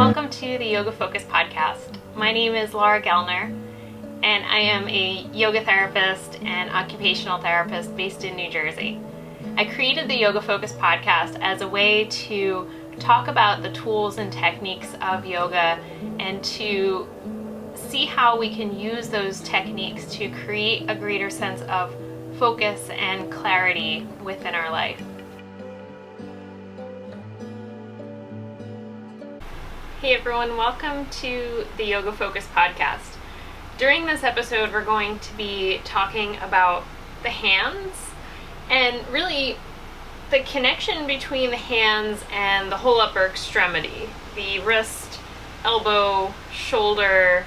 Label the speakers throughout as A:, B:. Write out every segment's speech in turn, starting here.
A: Welcome to the Yoga Focus podcast. My name is LauraGyoga, and I am a yoga therapist and occupational therapist based in New Jersey. I created the Yoga Focus podcast as a way to talk about the tools and techniques of yoga and to see how we can use those techniques to create a greater sense of focus and clarity within our life. Hey everyone, welcome to the Yoga Focus podcast. During this episode, we're going to be talking about the hands and really the connection between the hands and the whole upper extremity, the wrist, elbow, shoulder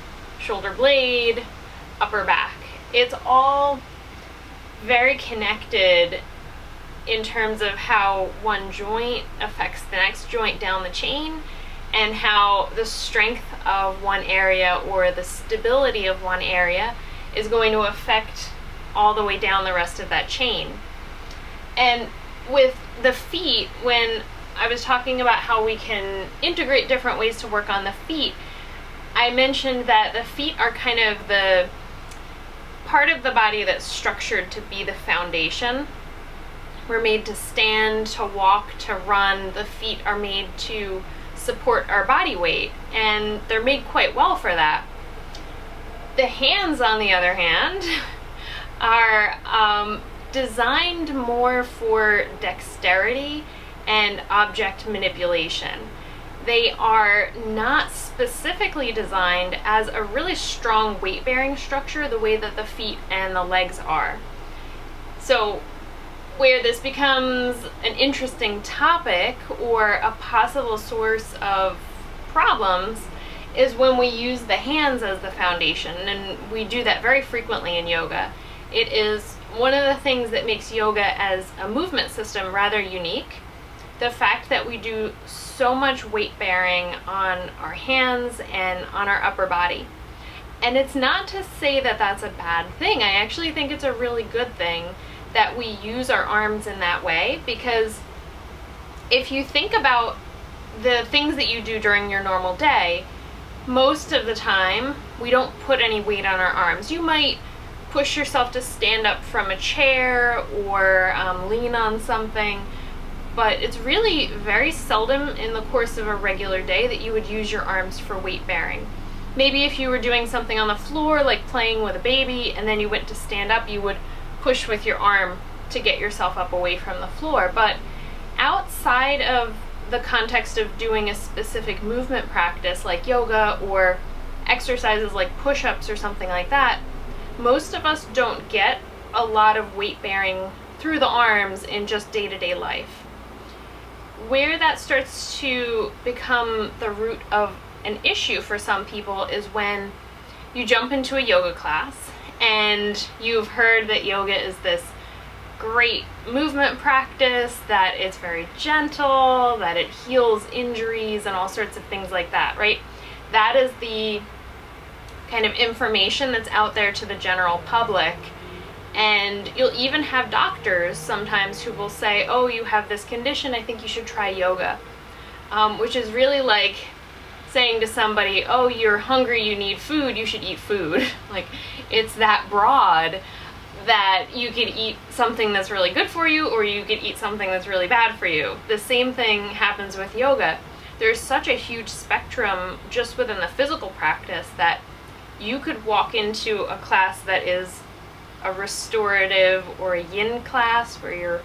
A: blade, upper back. It's all very connected in terms of how one joint affects the next joint down the chain, and how the strength of one area or the stability of one area is going to affect all the way down the rest of that chain. And with the feet, when I was talking about how we can integrate different ways to work on the feet, I mentioned that the feet are kind of the part of the body that's structured to be the foundation. We're made to stand, to walk, to run. The feet are made to support our body weight, and they're made quite well for that. The hands, on the other hand, are designed more for dexterity and object manipulation. They are not specifically designed as a really strong weight-bearing structure the way that the feet and the legs are. So where this becomes an interesting topic or a possible source of problems is when we use the hands as the foundation, and we do that very frequently in yoga. It is one of the things that makes yoga as a movement system rather unique. The fact that we do so much weight bearing on our hands and on our upper body. And it's not to say that that's a bad thing. I actually think it's a really good thing that we use our arms in that way, because if you think about the things that you do during your normal day, most of the time we don't put any weight on our arms. You might push yourself to stand up from a chair or lean on something, but it's really very seldom in the course of a regular day that you would use your arms for weight bearing. Maybe if you were doing something on the floor, like playing with a baby, and then you went to stand up, you would push with your arm to get yourself up away from the floor. But outside of the context of doing a specific movement practice like yoga or exercises like push-ups or something like that, most of us don't get a lot of weight bearing through the arms in just day-to-day life. Where that starts to become the root of an issue for some people is when you jump into a yoga class and you've heard that yoga is this great movement practice, that it's very gentle, that it heals injuries and all sorts of things like that, right? That is the kind of information that's out there to the general public. And you'll even have doctors sometimes who will say, oh, you have this condition, I think you should try yoga. Which is really like saying to somebody, oh, you're hungry, you need food, you should eat food. Like, it's that broad that you could eat something that's really good for you, or you could eat something that's really bad for you. The same thing happens with yoga. There's such a huge spectrum just within the physical practice that you could walk into a class that is a restorative or a yin class where you're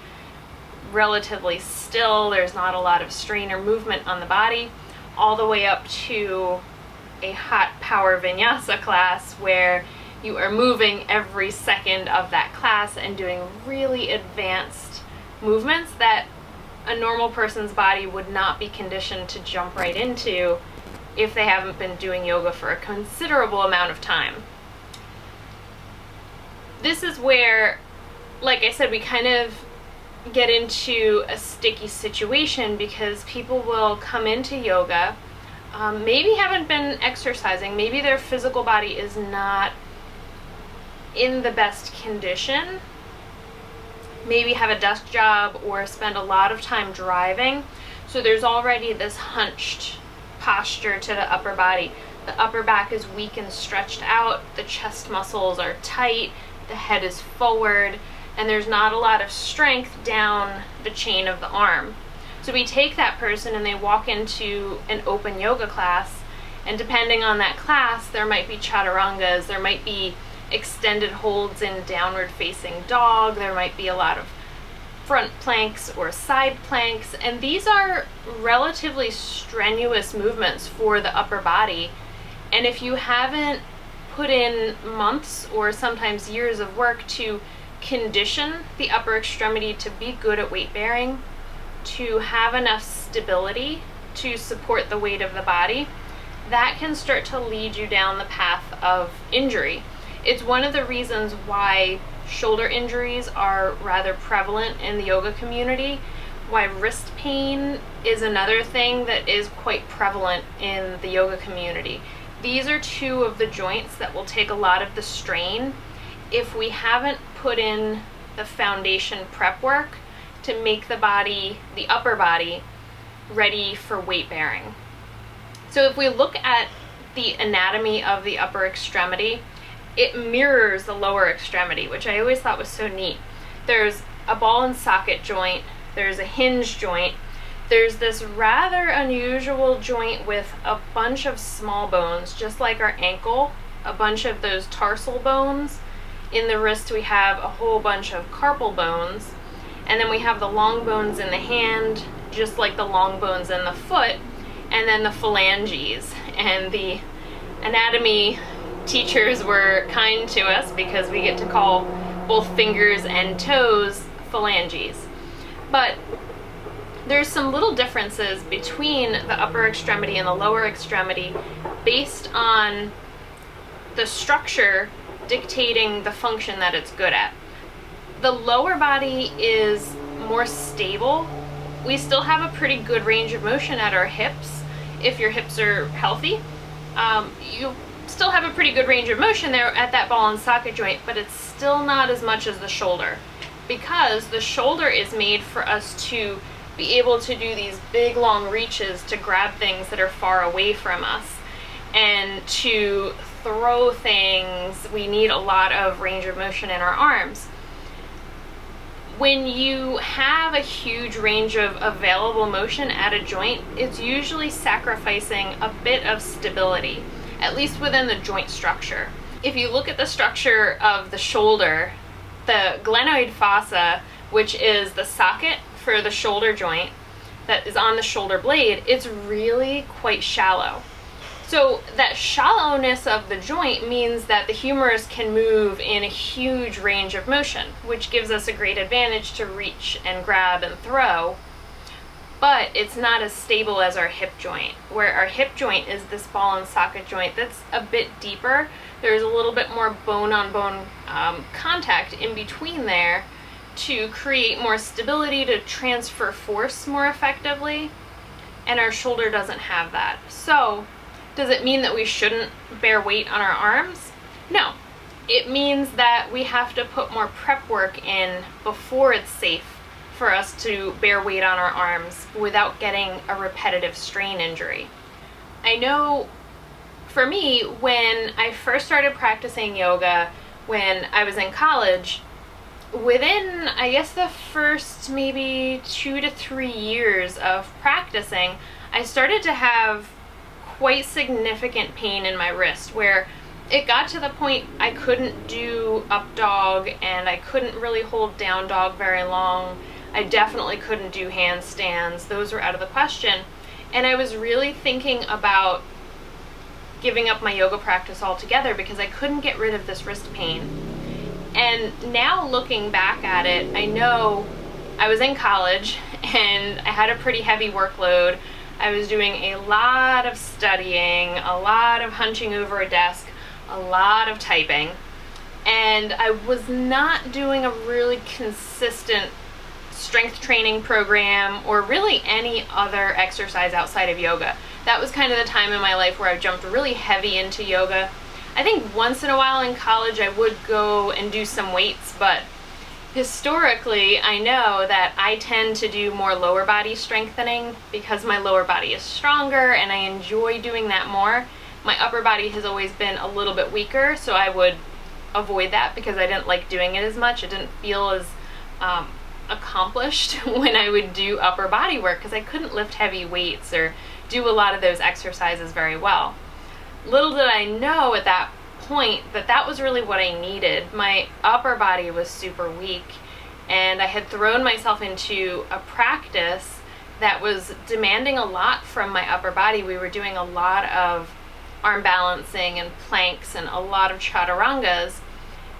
A: relatively still, there's not a lot of strain or movement on the body, all the way up to a hot power vinyasa class where you are moving every second of that class and doing really advanced movements that a normal person's body would not be conditioned to jump right into if they haven't been doing yoga for a considerable amount of time. This is where, like I said, we kind of get into a sticky situation because people will come into yoga, maybe haven't been exercising, maybe their physical body is not in the best condition, maybe have a desk job or spend a lot of time driving, so there's already this hunched posture to the upper body. The upper back is weak and stretched out, the chest muscles are tight, the head is forward, and there's not a lot of strength down the chain of the arm. So we take that person and they walk into an open yoga class, and depending on that class, there might be chaturangas, there might be extended holds in downward facing dog, there might be a lot of front planks or side planks, and these are relatively strenuous movements for the upper body. And if you haven't put in months or sometimes years of work to condition the upper extremity to be good at weight bearing, to have enough stability to support the weight of the body, that can start to lead you down the path of injury. It's one of the reasons why shoulder injuries are rather prevalent in the yoga community, why wrist pain is another thing that is quite prevalent in the yoga community. These are two of the joints that will take a lot of the strain if we haven't put in the foundation prep work to make the body, the upper body, ready for weight bearing. So if we look at the anatomy of the upper extremity, it mirrors the lower extremity, which I always thought was so neat. There's a ball and socket joint, there's a hinge joint, there's this rather unusual joint with a bunch of small bones, just like our ankle, a bunch of those tarsal bones. In the wrist we have a whole bunch of carpal bones, and then we have the long bones in the hand, just like the long bones in the foot, and then the phalanges. And the anatomy teachers were kind to us because we get to call both fingers and toes phalanges. But there's some little differences between the upper extremity and the lower extremity based on the structure dictating the function that it's good at. The lower body is more stable. We still have a pretty good range of motion at our hips. If your hips are healthy, you still have a pretty good range of motion there at that ball and socket joint, but it's still not as much as the shoulder, because the shoulder is made for us to be able to do these big long reaches to grab things that are far away from us, and to throw things. We need a lot of range of motion in our arms. When you have a huge range of available motion at a joint, it's usually sacrificing a bit of stability, at least within the joint structure. If you look at the structure of the shoulder, the glenoid fossa, which is the socket for the shoulder joint that is on the shoulder blade, it's really quite shallow. So that shallowness of the joint means that the humerus can move in a huge range of motion, which gives us a great advantage to reach and grab and throw. But it's not as stable as our hip joint, where our hip joint is this ball and socket joint that's a bit deeper. There's a little bit more bone-on-bone contact in between there to create more stability, to transfer force more effectively, and our shoulder doesn't have that. So does it mean that we shouldn't bear weight on our arms? No. It means that we have to put more prep work in before it's safe for us to bear weight on our arms without getting a repetitive strain injury. I know for me, when I first started practicing yoga when I was in college, within, I guess, the first maybe 2 to 3 years of practicing, I started to have quite significant pain in my wrist, where it got to the point I couldn't do up dog and I couldn't really hold down dog very long. I definitely couldn't do handstands. Those were out of the question. And I was really thinking about giving up my yoga practice altogether because I couldn't get rid of this wrist pain. And now looking back at it, I know I was in college and I had a pretty heavy workload. I was doing a lot of studying, a lot of hunching over a desk, a lot of typing, and I was not doing a really consistent strength training program or really any other exercise outside of yoga. That was kind of the time in my life where I jumped really heavy into yoga. I think once in a while in college I would go and do some weights, but historically, I know that I tend to do more lower body strengthening because my lower body is stronger and I enjoy doing that more. My upper body has always been a little bit weaker, so I would avoid that because I didn't like doing it as much. It didn't feel as accomplished when I would do upper body work because I couldn't lift heavy weights or do a lot of those exercises very well. Little did I know at that point that that was really what I needed. My upper body was super weak, and I had thrown myself into a practice that was demanding a lot from my upper body. We were doing a lot of arm balancing and planks and a lot of chaturangas,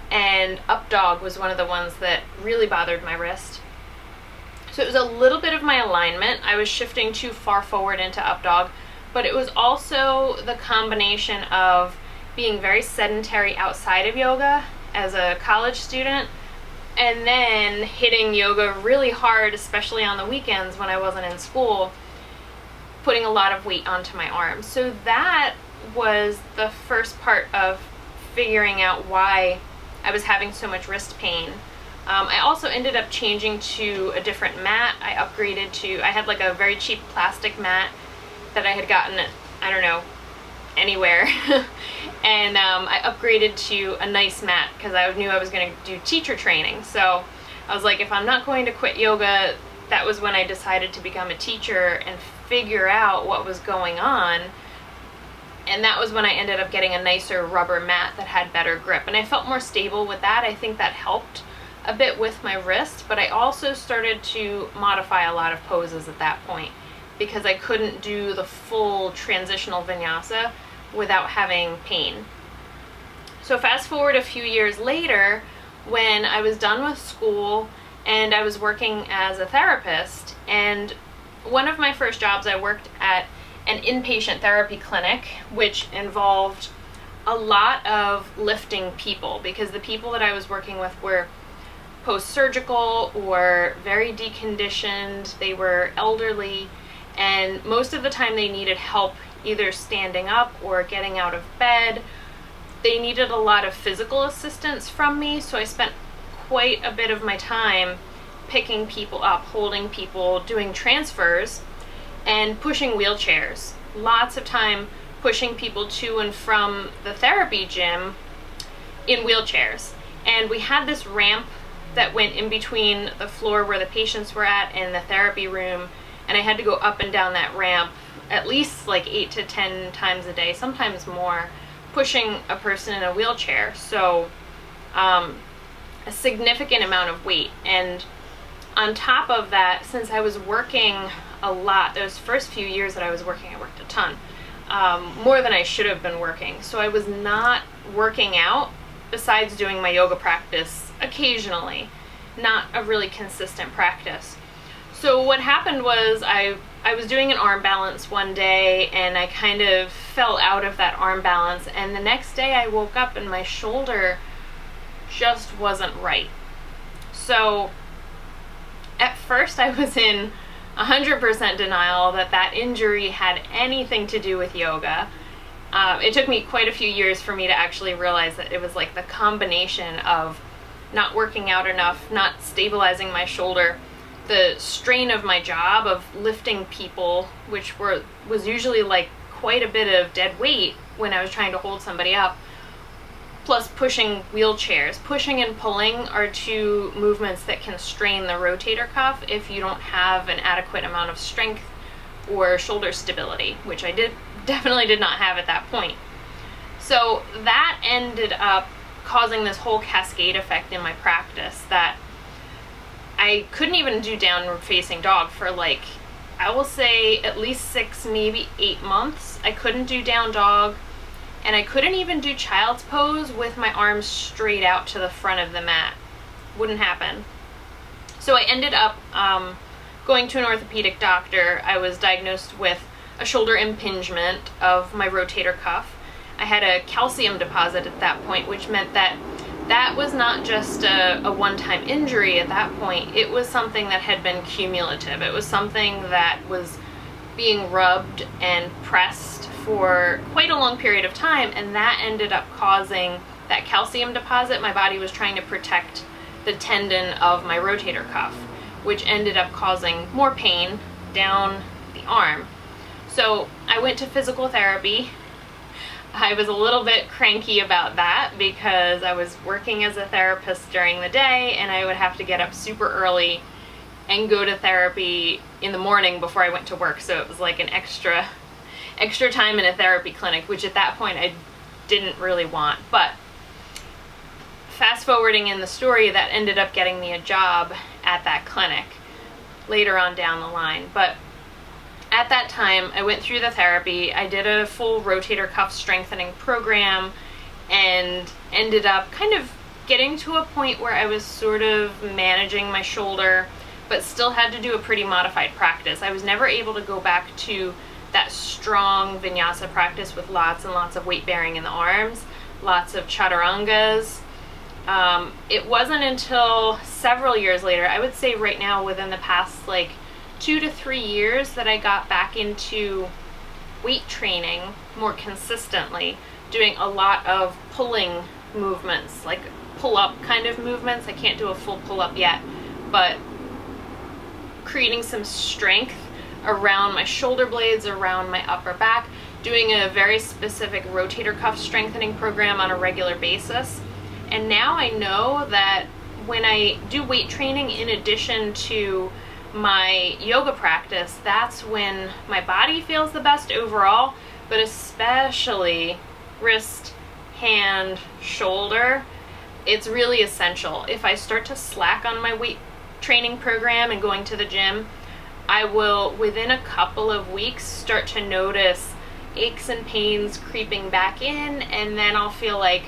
A: and up dog was one of the ones that really bothered my wrist. So it was a little bit of my alignment. I was shifting too far forward into up dog, but it was also the combination of being very sedentary outside of yoga as a college student, and then hitting yoga really hard, especially on the weekends when I wasn't in school, putting a lot of weight onto my arms. So that was the first part of figuring out why I was having so much wrist pain. I also ended up changing to a different mat. I upgraded to, I had like a very cheap plastic mat that I had gotten at, I don't know, anywhere. And I upgraded to a nice mat because I knew I was going to do teacher training. So I was like, if I'm not going to quit yoga, that was when I decided to become a teacher and figure out what was going on. And that was when I ended up getting a nicer rubber mat that had better grip. And I felt more stable with that. I think that helped a bit with my wrist, but I also started to modify a lot of poses at that point because I couldn't do the full transitional vinyasa without having pain. So fast forward a few years later, when I was done with school and I was working as a therapist, and one of my first jobs, I worked at an inpatient therapy clinic, which involved a lot of lifting people because the people that I was working with were post-surgical or very deconditioned. They were elderly, and most of the time they needed help either standing up or getting out of bed. They needed a lot of physical assistance from me, so I spent quite a bit of my time picking people up, holding people, doing transfers, and pushing wheelchairs. Lots of time pushing people to and from the therapy gym in wheelchairs. And we had this ramp that went in between the floor where the patients were at and the therapy room, and I had to go up and down that ramp at least like 8 to 10 times a day, sometimes more, pushing a person in a wheelchair. So a significant amount of weight. And on top of that, since I was working a lot, those first few years that I was working, I worked a ton, more than I should have been working. So I was not working out besides doing my yoga practice occasionally, not a really consistent practice. So what happened was I was doing an arm balance one day and I kind of fell out of that arm balance, and the next day I woke up and my shoulder just wasn't right. So at first I was in 100% denial that that injury had anything to do with yoga. It took me quite a few years for me to actually realize that it was like the combination of not working out enough, not stabilizing my shoulder, the strain of my job of lifting people, which was usually like quite a bit of dead weight when I was trying to hold somebody up, plus pushing wheelchairs. Pushing and pulling are two movements that can strain the rotator cuff if you don't have an adequate amount of strength or shoulder stability, which I definitely did not have at that point. So that ended up causing this whole cascade effect in my practice that I couldn't even do downward facing dog for like, I will say at least 6, maybe 8 months. I couldn't do down dog, and I couldn't even do child's pose with my arms straight out to the front of the mat. Wouldn't happen. So I ended up going to an orthopedic doctor. I was diagnosed with a shoulder impingement of my rotator cuff. I had a calcium deposit at that point, which meant that that was not just a one-time injury at that point. It was something that had been cumulative. It was something that was being rubbed and pressed for quite a long period of time, and that ended up causing that calcium deposit. My body was trying to protect the tendon of my rotator cuff, which ended up causing more pain down the arm. So I went to physical therapy. I was a little bit cranky about that because I was working as a therapist during the day and I would have to get up super early and go to therapy in the morning before I went to work. So it was like an extra time in a therapy clinic, which at that point I didn't really want. But fast forwarding in the story, that ended up getting me a job at that clinic later on down the line. But at that time, I went through the therapy, I did a full rotator cuff strengthening program, and ended up kind of getting to a point where I was sort of managing my shoulder, but still had to do a pretty modified practice. I was never able to go back to that strong vinyasa practice with lots and lots of weight bearing in the arms, lots of chaturangas. It wasn't until several years later, I would say right now within the past like 2 to 3 years, that I got back into weight training more consistently, doing a lot of pulling movements, like pull-up kind of movements. I can't do a full pull-up yet, but creating some strength around my shoulder blades, around my upper back, doing a very specific rotator cuff strengthening program on a regular basis. And now I know that when I do weight training in addition to my yoga practice, that's when my body feels the best overall, but especially wrist, hand, shoulder. It's really essential. If I start to slack on my weight training program and going to the gym, I will, within a couple of weeks, start to notice aches and pains creeping back in, and then I'll feel like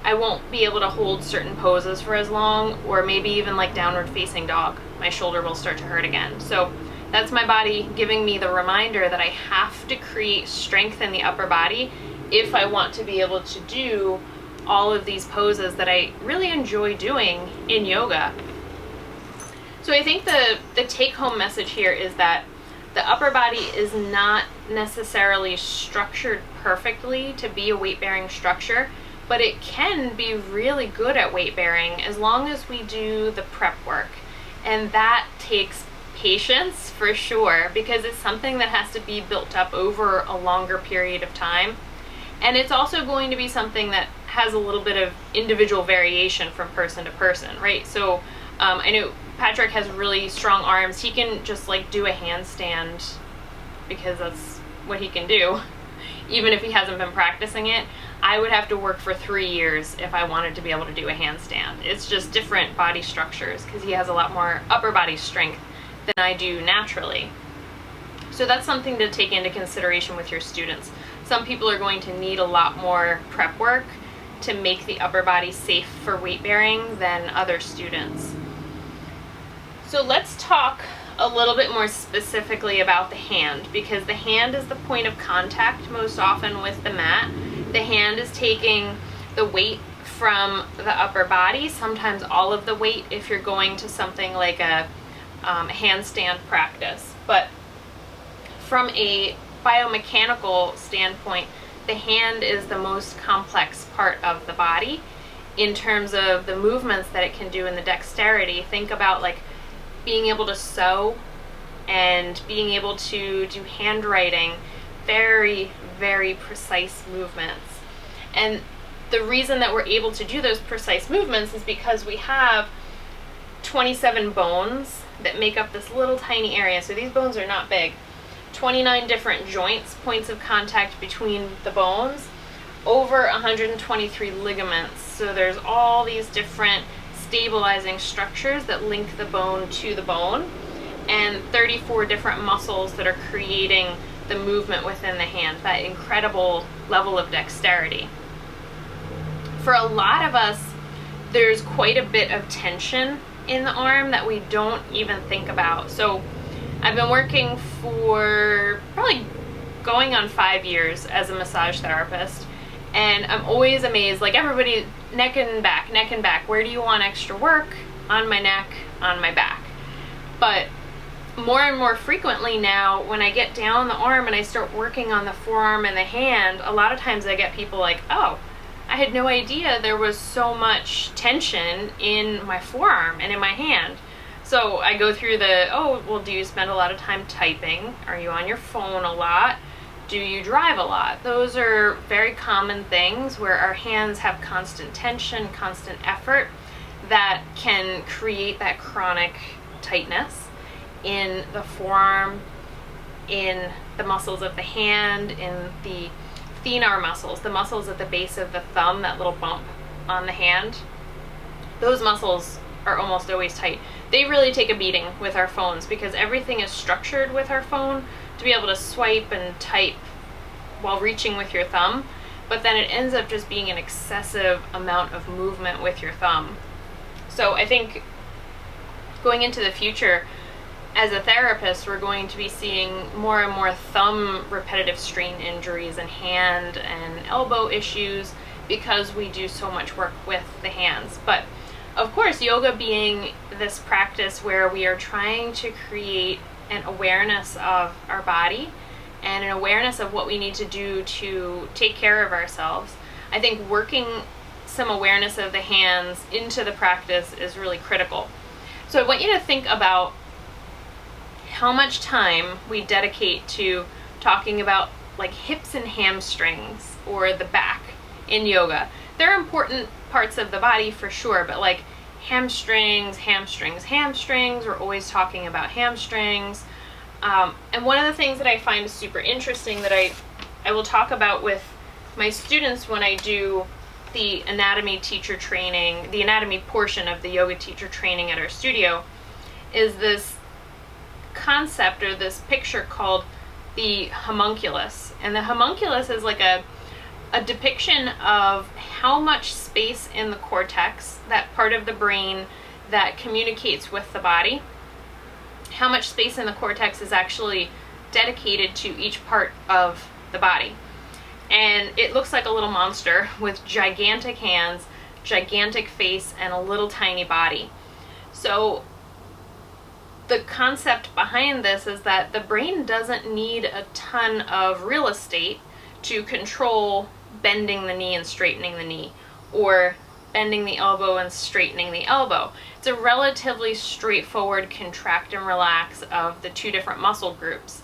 A: I won't be able to hold certain poses for as long, or maybe even like downward facing dog. My shoulder will start to hurt again. So that's my body giving me the reminder that I have to create strength in the upper body if I want to be able to do all of these poses that I really enjoy doing in yoga. So I think the take-home message here is that the upper body is not necessarily structured perfectly to be a weight-bearing structure, but it can be really good at weight bearing as long as we do the prep work. And that takes patience for sure, because it's something that has to be built up over a longer period of time. And it's also going to be something that has a little bit of individual variation from person to person, right? So I know Patrick has really strong arms. He can just like do a handstand because that's what he can do, even if he hasn't been practicing it. I would have to work for 3 years if I wanted to be able to do a handstand. It's just different body structures because he has a lot more upper body strength than I do naturally. So that's something to take into consideration with your students. Some people are going to need a lot more prep work to make the upper body safe for weight bearing than other students. So let's talk a little bit more specifically about the hand, because the hand is the point of contact most often with the mat. The hand is taking the weight from the upper body, sometimes all of the weight if you're going to something like a handstand practice. But from a biomechanical standpoint, the hand is the most complex part of the body in terms of the movements that it can do and the dexterity. Think about like being able to sew and being able to do handwriting, very, very precise movements. And the reason that we're able to do those precise movements is because we have 27 bones that make up this little tiny area. So these bones are not big. 29 different joints, points of contact between the bones, over 123 ligaments. So there's all these different stabilizing structures that link the bone to the bone, and 34 different muscles that are creating the movement within the hand, that incredible level of dexterity. For a lot of us, there's quite a bit of tension in the arm that we don't even think about. So I've been working for probably going on 5 years as a massage therapist, and I'm always amazed, like everybody, neck and back, where do you want extra work? On my neck, on my back. But more and more frequently now, when I get down the arm and I start working on the forearm and the hand, a lot of times I get people like, oh, I had no idea there was so much tension in my forearm and in my hand. So I go through oh, well, do you spend a lot of time typing? Are you on your phone a lot? Do you drive a lot? Those are very common things where our hands have constant tension, constant effort that can create that chronic tightness in the forearm, in the muscles of the hand, in the thenar muscles, the muscles at the base of the thumb, that little bump on the hand. Those muscles are almost always tight. They really take a beating with our phones because everything is structured with our phone to be able to swipe and type while reaching with your thumb, but then it ends up just being an excessive amount of movement with your thumb. So I think going into the future, as a therapist, we're going to be seeing more and more thumb repetitive strain injuries and hand and elbow issues because we do so much work with the hands. But of course, yoga being this practice where we are trying to create an awareness of our body and an awareness of what we need to do to take care of ourselves, I think working some awareness of the hands into the practice is really critical. So I want you to think about how much time we dedicate to talking about like hips and hamstrings or the back in yoga. They're important parts of the body for sure, but like hamstrings, we're always talking about hamstrings. And one of the things that I find super interesting that I will talk about with my students when I do the anatomy teacher training, the anatomy portion of the yoga teacher training at our studio, is this concept or this picture called the homunculus. And the homunculus is like a depiction of how much space in the cortex, that part of the brain that communicates with the body, how much space in the cortex is actually dedicated to each part of the body. And it looks like a little monster with gigantic hands, gigantic face, and a little tiny body. So the concept behind this is that the brain doesn't need a ton of real estate to control bending the knee and straightening the knee, or bending the elbow and straightening the elbow. It's a relatively straightforward contract and relax of the two different muscle groups.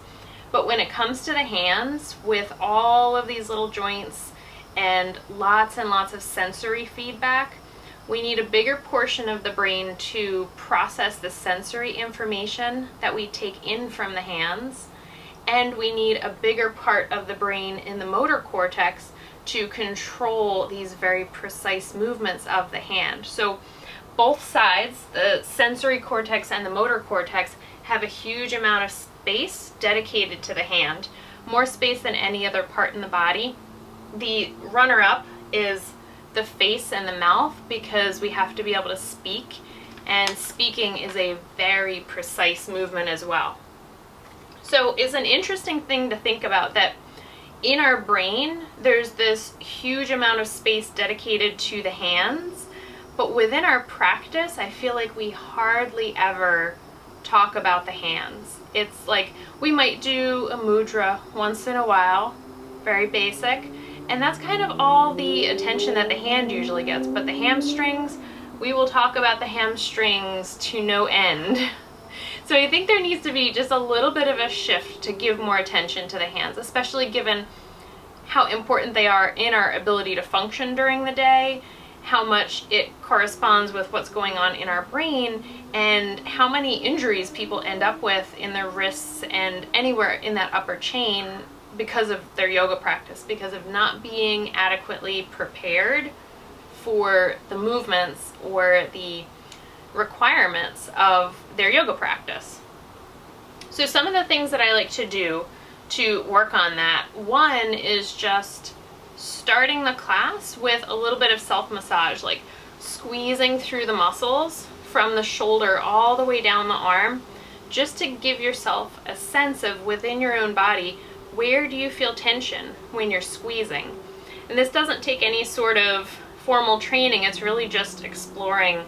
A: But when it comes to the hands, with all of these little joints and lots of sensory feedback, we need a bigger portion of the brain to process the sensory information that we take in from the hands, and we need a bigger part of the brain in the motor cortex to control these very precise movements of the hand. So both sides, the sensory cortex and the motor cortex, have a huge amount of space dedicated to the hand, more space than any other part in the body. The runner-up is the face and the mouth, because we have to be able to speak, and speaking is a very precise movement as well. So it's an interesting thing to think about that in our brain there's this huge amount of space dedicated to the hands, but within our practice I feel like we hardly ever talk about the hands. It's like we might do a mudra once in a while, very basic, and that's kind of all the attention that the hand usually gets. But the hamstrings, we will talk about the hamstrings to no end. So I think there needs to be just a little bit of a shift to give more attention to the hands, especially given how important they are in our ability to function during the day, how much it corresponds with what's going on in our brain, and how many injuries people end up with in their wrists and anywhere in that upper chain because of their yoga practice, because of not being adequately prepared for the movements or the requirements of their yoga practice. So some of the things that I like to do to work on that, one is just starting the class with a little bit of self-massage, like squeezing through the muscles from the shoulder all the way down the arm, just to give yourself a sense of within your own body, where do you feel tension when you're squeezing? And this doesn't take any sort of formal training, it's really just exploring,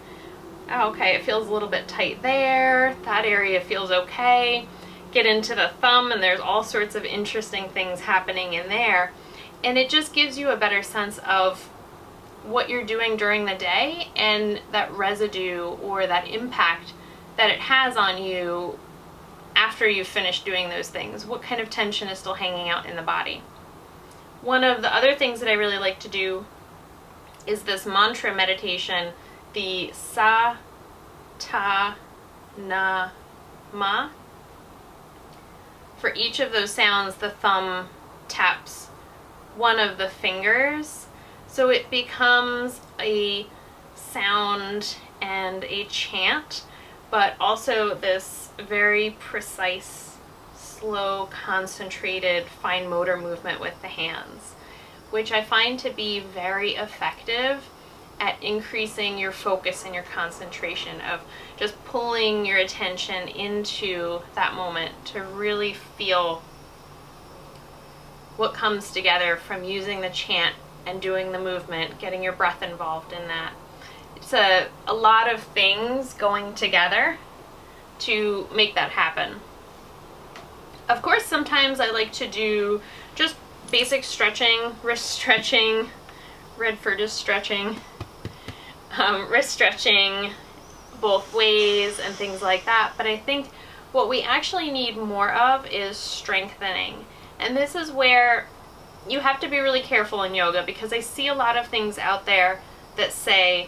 A: oh, okay, it feels a little bit tight there, that area feels okay. Get into the thumb and there's all sorts of interesting things happening in there. And it just gives you a better sense of what you're doing during the day and that residue or that impact that it has on you after you've finished doing those things. What kind of tension is still hanging out in the body? One of the other things that I really like to do is this mantra meditation, the Sa, Ta, Na, Ma. For each of those sounds, the thumb taps one of the fingers, so it becomes a sound and a chant, but also this very precise, slow, concentrated, fine motor movement with the hands, which I find to be very effective at increasing your focus and your concentration, of just pulling your attention into that moment to really feel what comes together from using the chant and doing the movement, getting your breath involved in that. It's a lot of things going together to make that happen. Of course, sometimes I like to do just basic stretching, wrist stretching, Redford is stretching, wrist stretching both ways and things like that. But I think what we actually need more of is strengthening. And this is where you have to be really careful in yoga, because I see a lot of things out there that say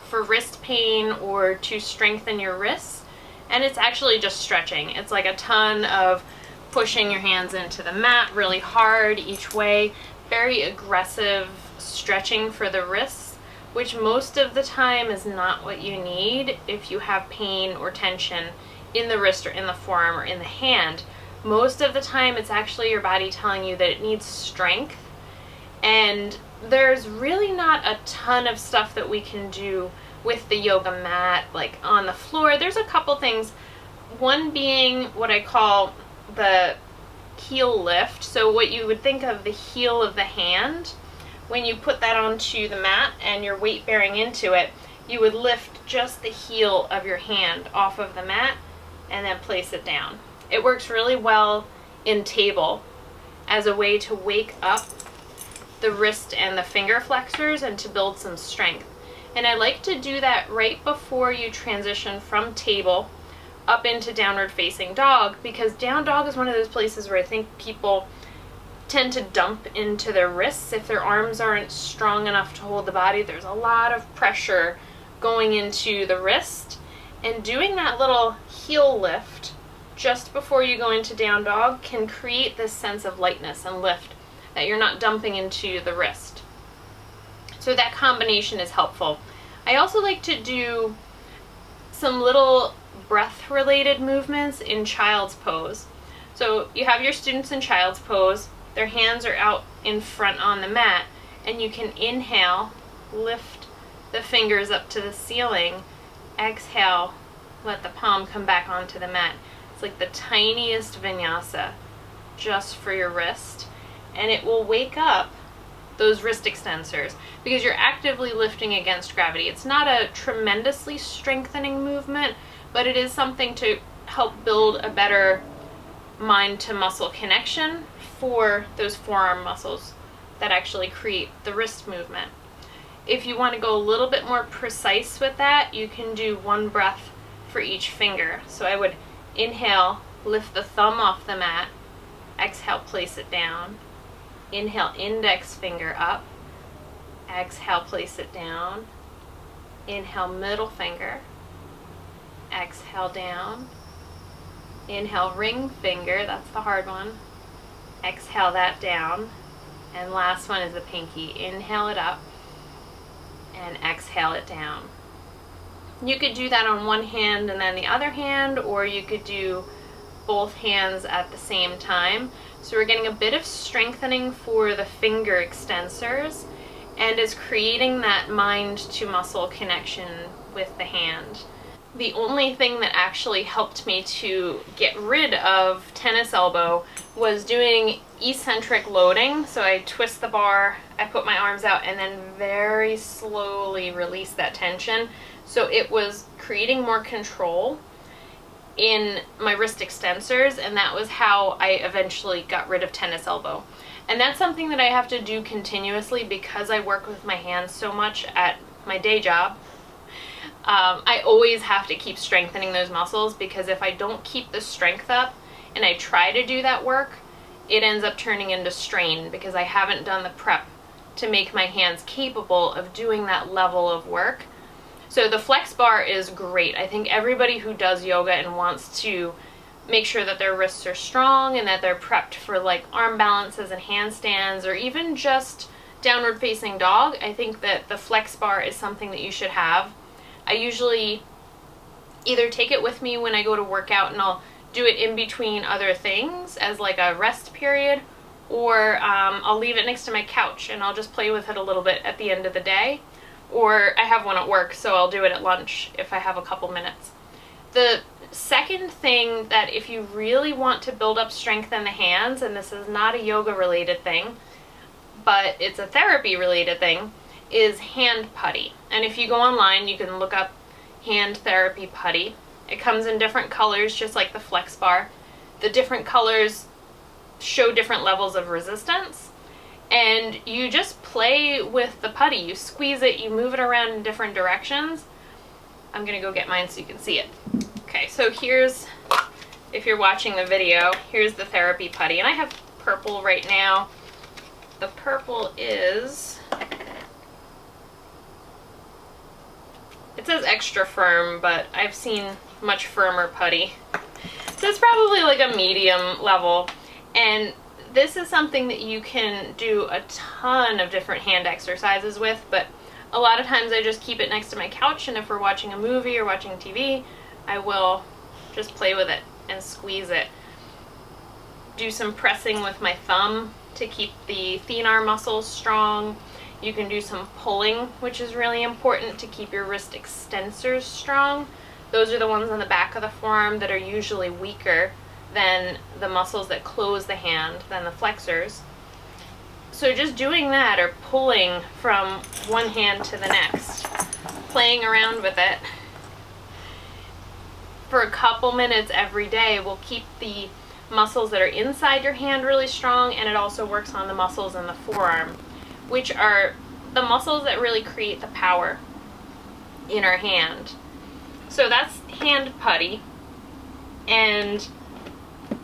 A: for wrist pain or to strengthen your wrists, and it's actually just stretching. It's like a ton of pushing your hands into the mat really hard each way, very aggressive stretching for the wrists, which most of the time is not what you need if you have pain or tension in the wrist or in the forearm or in the hand. Most of the time it's actually your body telling you that it needs strength, and there's really not a ton of stuff that we can do with the yoga mat, like on the floor. There's a couple things, one being what I call the heel lift. So what you would think of the heel of the hand, when you put that onto the mat and your weight bearing into it, you would lift just the heel of your hand off of the mat and then place it down. It works really well in table as a way to wake up the wrist and the finger flexors and to build some strength. And I like to do that right before you transition from table up into downward facing dog, because down dog is one of those places where I think people tend to dump into their wrists if their arms aren't strong enough to hold the body. There's a lot of pressure going into the wrist, and doing that little heel lift just before you go into down dog can create this sense of lightness and lift that you're not dumping into the wrist. So that combination is helpful. I also like to do some little breath related movements in child's pose. So you have your students in child's pose, their hands are out in front on the mat, and you can inhale, lift the fingers up to the ceiling, exhale, let the palm come back onto the mat. It's like the tiniest vinyasa just for your wrist, and it will wake up those wrist extensors because you're actively lifting against gravity. It's not a tremendously strengthening movement, but it is something to help build a better mind to muscle connection for those forearm muscles that actually create the wrist movement. If you want to go a little bit more precise with that, you can do one breath for each finger. So I would inhale, lift the thumb off the mat, exhale, place it down, inhale, index finger up, exhale, place it down, inhale, middle finger, exhale, down, inhale, ring finger, that's the hard one, exhale that down, and last one is the pinky. Inhale it up and exhale it down. You could do that on one hand and then the other hand, or you could do both hands at the same time. So we're getting a bit of strengthening for the finger extensors and is creating that mind to muscle connection with the hand. The only thing that actually helped me to get rid of tennis elbow was doing eccentric loading. So I twist the bar, I put my arms out, and then very slowly release that tension. So it was creating more control in my wrist extensors, and that was how I eventually got rid of tennis elbow. And that's something that I have to do continuously because I work with my hands so much at my day job. I always have to keep strengthening those muscles, because if I don't keep the strength up and I try to do that work, it ends up turning into strain because I haven't done the prep to make my hands capable of doing that level of work. So the flex bar is great. I think everybody who does yoga and wants to make sure that their wrists are strong and that they're prepped for like arm balances and handstands, or even just downward facing dog, I think that the flex bar is something that you should have. I usually either take it with me when I go to work out and I'll do it in between other things as like a rest period, or I'll leave it next to my couch and I'll just play with it a little bit at the end of the day. Or I have one at work, so I'll do it at lunch if I have a couple minutes. The second thing that if you really want to build up strength in the hands, and this is not a yoga related thing, but it's a therapy related thing, is hand putty. And if you go online, you can look up hand therapy putty. It comes in different colors, just like the flex bar. The different colors show different levels of resistance. And you just play with the putty. You squeeze it, you move it around in different directions. I'm gonna go get mine so you can see it. Okay, so here's, if you're watching the video, here's the therapy putty. And I have purple right now. The purple is, it says extra firm, but I've seen much firmer putty. So it's probably like a medium level. And this is something that you can do a ton of different hand exercises with, but a lot of times I just keep it next to my couch, and if we're watching a movie or watching TV, I will just play with it and squeeze it. Do some pressing with my thumb to keep the thenar muscles strong. You can do some pulling, which is really important to keep your wrist extensors strong. Those are the ones on the back of the forearm that are usually weaker than the muscles that close the hand, than the flexors. So just doing that, or pulling from one hand to the next, playing around with it for a couple minutes every day will keep the muscles that are inside your hand really strong, and it also works on the muscles in the forearm, which are the muscles that really create the power in our hand. So that's hand putty, and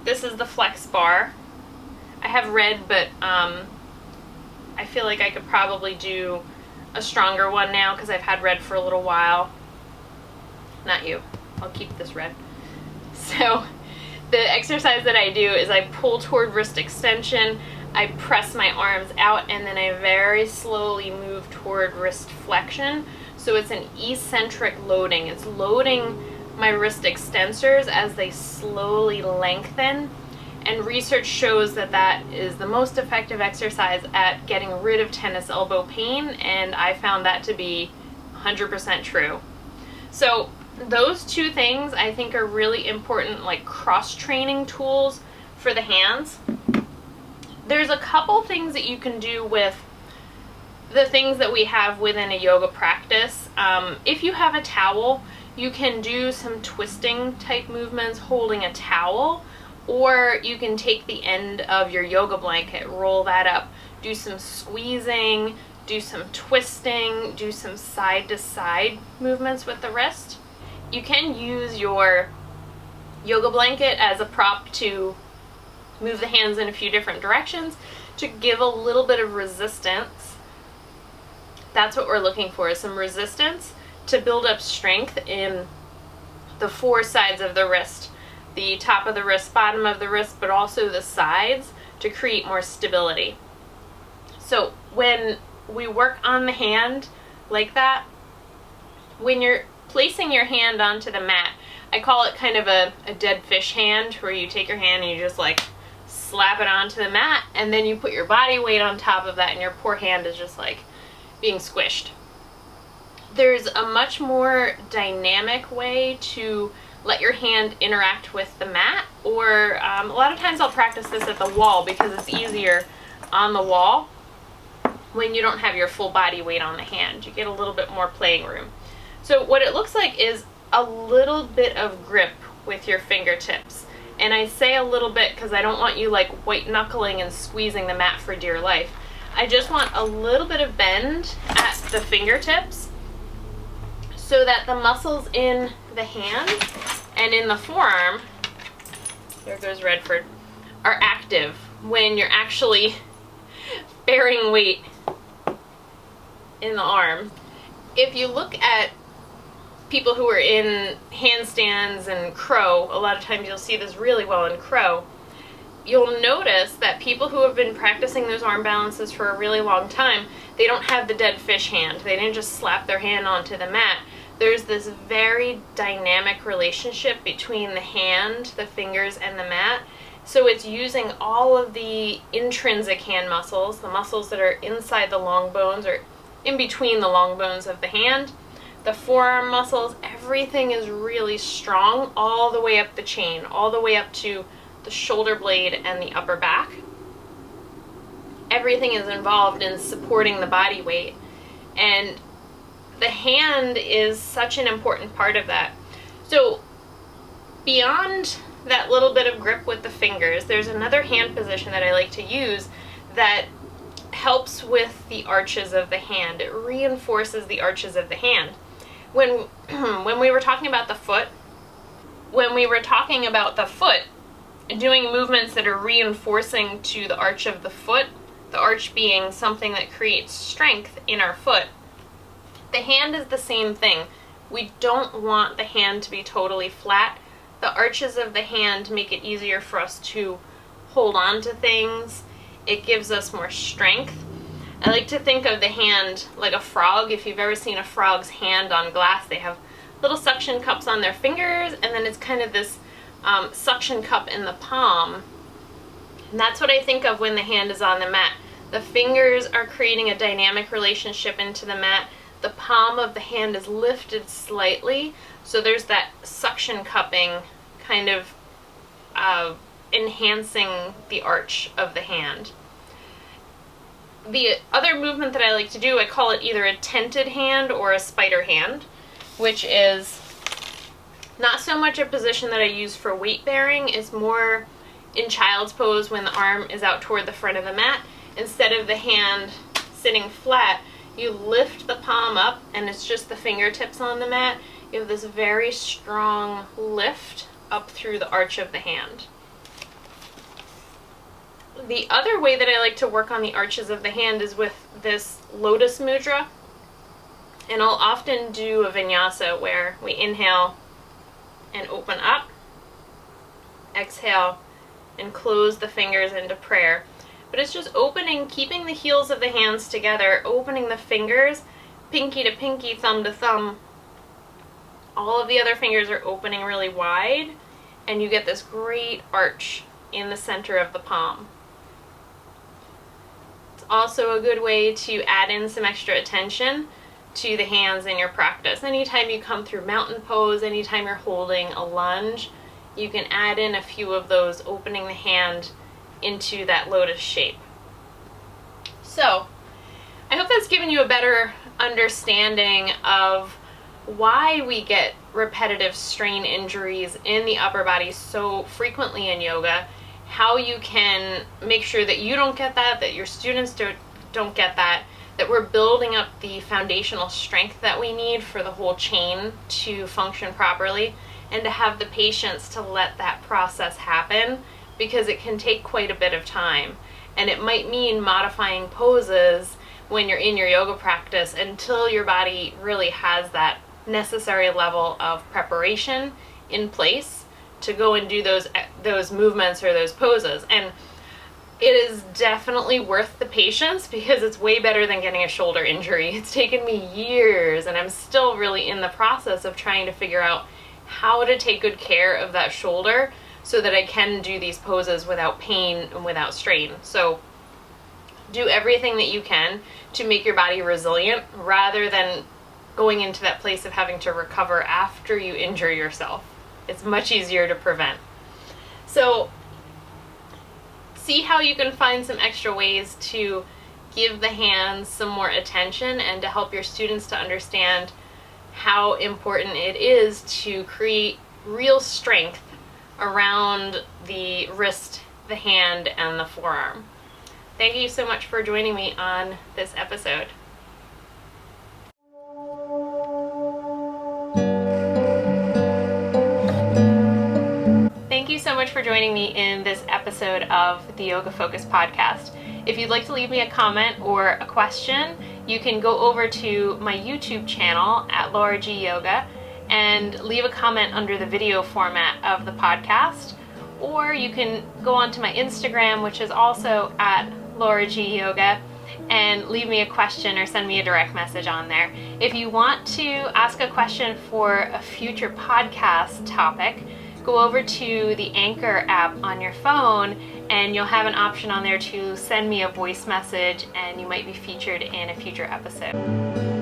A: this is the flex bar. I have red, but I feel like I could probably do a stronger one now because I've had red for a little while. Not you. I'll keep this red. So the exercise that I do is I pull toward wrist extension, I press my arms out, and then I very slowly move toward wrist flexion. So it's an eccentric loading. It's loading my wrist extensors as they slowly lengthen. And research shows that that is the most effective exercise at getting rid of tennis elbow pain, and I found that to be 100% true. So those two things I think are really important, like cross-training tools for the hands. There's a couple things that you can do with the things that we have within a yoga practice. If you have a towel, you can do some twisting type movements holding a towel, or you can take the end of your yoga blanket, roll that up, do some squeezing, do some twisting, do some side to side movements with the wrist. You can use your yoga blanket as a prop to move the hands in a few different directions to give a little bit of resistance. That's what we're looking for, is some resistance to build up strength in the four sides of the wrist. The top of the wrist, bottom of the wrist, but also the sides, to create more stability. So when we work on the hand like that, when you're placing your hand onto the mat, I call it kind of a dead fish hand, where you take your hand and you just like slap it onto the mat, and then you put your body weight on top of that, and your poor hand is just like being squished. There's a much more dynamic way to let your hand interact with the mat, or a lot of times I'll practice this at the wall because it's easier on the wall when you don't have your full body weight on the hand. You get a little bit more playing room. So what it looks like is a little bit of grip with your fingertips, And I say a little bit because I don't want you like white knuckling and squeezing the mat for dear life. I just want a little bit of bend at the fingertips so that the muscles in the hand and in the forearm, there goes Redford, are active when you're actually bearing weight in the arm. If you look at people who are in handstands and crow, a lot of times you'll see this really well in crow. You'll notice that people who have been practicing those arm balances for a really long time, they don't have the dead fish hand. They didn't just slap their hand onto the mat. There's this very dynamic relationship between the hand, the fingers, and the mat. So it's using all of the intrinsic hand muscles, the muscles that are inside the long bones or in between the long bones of the hand, the forearm muscles. Everything is really strong all the way up the chain, all the way up to the shoulder blade and the upper back. Everything is involved in supporting the body weight, and the hand is such an important part of that. So beyond that little bit of grip with the fingers, there's another hand position that I like to use that helps with the arches of the hand. It reinforces the arches of the hand. When we were talking about the foot, doing movements that are reinforcing to the arch of the foot, the arch being something that creates strength in our foot, the hand is the same thing. We don't want the hand to be totally flat. The arches of the hand make it easier for us to hold on to things. It gives us more strength. I like to think of the hand like a frog. If you've ever seen a frog's hand on glass, they have little suction cups on their fingers, and then it's kind of this suction cup in the palm. And that's what I think of when the hand is on the mat. The fingers are creating a dynamic relationship into the mat. The palm of the hand is lifted slightly, so there's that suction cupping kind of enhancing the arch of the hand. The other movement that I like to do, I call it either a tented hand or a spider hand, which is not so much a position that I use for weight bearing. It's more in child's pose when the arm is out toward the front of the mat. Instead of the hand sitting flat, you lift the palm up and it's just the fingertips on the mat. You have this very strong lift up through the arch of the hand. The other way that I like to work on the arches of the hand is with this lotus mudra. And I'll often do a vinyasa where we inhale and open up, exhale, and close the fingers into prayer. But it's just opening, keeping the heels of the hands together, opening the fingers, pinky to pinky, thumb to thumb. All of the other fingers are opening really wide, and you get this great arch in the center of the palm. It's also a good way to add in some extra attention to the hands in your practice. Anytime you come through mountain pose, anytime you're holding a lunge, you can add in a few of those, opening the hand into that lotus shape. So, I hope that's given you a better understanding of why we get repetitive strain injuries in the upper body so frequently in yoga, how you can make sure that you don't get that your students don't get that we're building up the foundational strength that we need for the whole chain to function properly, and to have the patience to let that process happen, because it can take quite a bit of time. And it might mean modifying poses when you're in your yoga practice until your body really has that necessary level of preparation in place to go and do those movements or those poses. And it is definitely worth the patience, because it's way better than getting a shoulder injury. It's taken me years, and I'm still really in the process of trying to figure out how to take good care of that shoulder so that I can do these poses without pain and without strain. So do everything that you can to make your body resilient, rather than going into that place of having to recover after you injure yourself. It's much easier to prevent. So see how you can find some extra ways to give the hands some more attention, and to help your students to understand how important it is to create real strength around the wrist, the hand, and the forearm. Thank you so much for joining me on this episode. Thank you so much for joining me in this episode of the Yoga Focus podcast. If you'd like to leave me a comment or a question, you can go over to my YouTube channel at LauraGyoga and leave a comment under the video format of the podcast. Or you can go onto my Instagram, which is also at LauraGyoga, and leave me a question or send me a direct message on there. If you want to ask a question for a future podcast topic, go over to the Anchor app on your phone and you'll have an option on there to send me a voice message and you might be featured in a future episode.